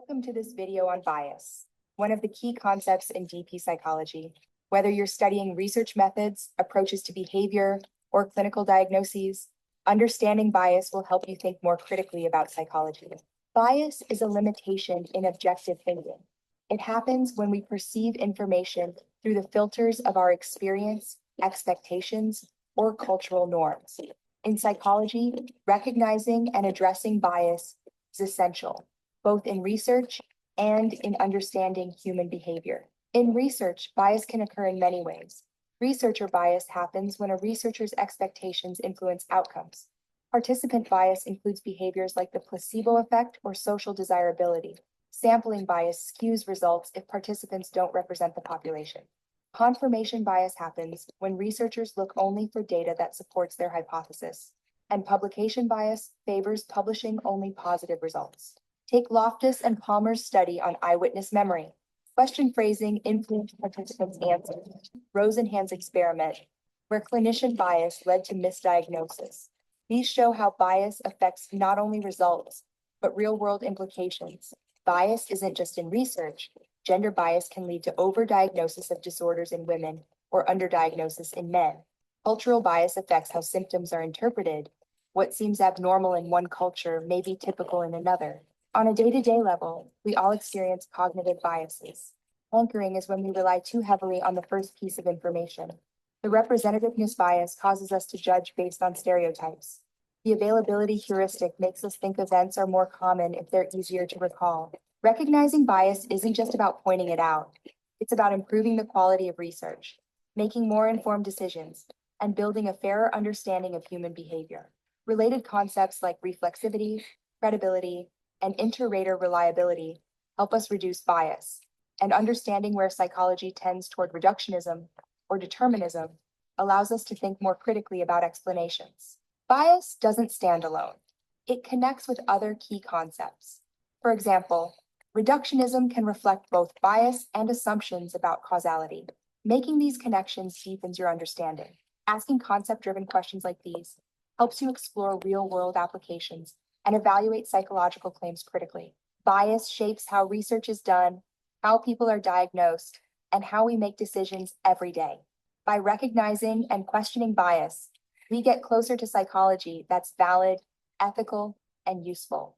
Welcome to this video on bias, one of the key concepts in DP psychology. Whether you're studying research methods, approaches to behavior, or clinical diagnoses, understanding bias will help you think more critically about psychology. Bias is a limitation in objective thinking. It happens when we perceive information through the filters of our experience, expectations, or cultural norms. In psychology, recognizing and addressing bias is essential, both in research and in understanding human behavior. In research, bias can occur in many ways. Researcher bias happens when a researcher's expectations influence outcomes. Participant bias includes behaviors like the placebo effect or social desirability. Sampling bias skews results if participants don't represent the population. Confirmation bias happens when researchers look only for data that supports their hypothesis, and publication bias favors publishing only positive results. Take Loftus and Palmer's study on eyewitness memory. Question phrasing influenced participants' answers. Rosenhan's experiment, where clinician bias led to misdiagnosis. These show how bias affects not only results, but real-world implications. Bias isn't just in research. Gender bias can lead to overdiagnosis of disorders in women or underdiagnosis in men. Cultural bias affects how symptoms are interpreted. What seems abnormal in one culture may be typical in another. On a day-to-day level, we all experience cognitive biases. Anchoring is when we rely too heavily on the first piece of information. The representativeness bias causes us to judge based on stereotypes. The availability heuristic makes us think events are more common if they're easier to recall. Recognizing bias isn't just about pointing it out. It's about improving the quality of research, making more informed decisions, and building a fairer understanding of human behavior. Related concepts like reflexivity, credibility, and inter-rater reliability help us reduce bias, and understanding where psychology tends toward reductionism or determinism allows us to think more critically about explanations. Bias doesn't stand alone. It connects with other key concepts. For example, reductionism can reflect both bias and assumptions about causality. Making these connections deepens your understanding. Asking concept-driven questions like these helps you explore real-world applications and evaluate psychological claims critically. Bias shapes how research is done, how people are diagnosed, and how we make decisions every day. By recognizing and questioning bias, we get closer to psychology that's valid, ethical, and useful.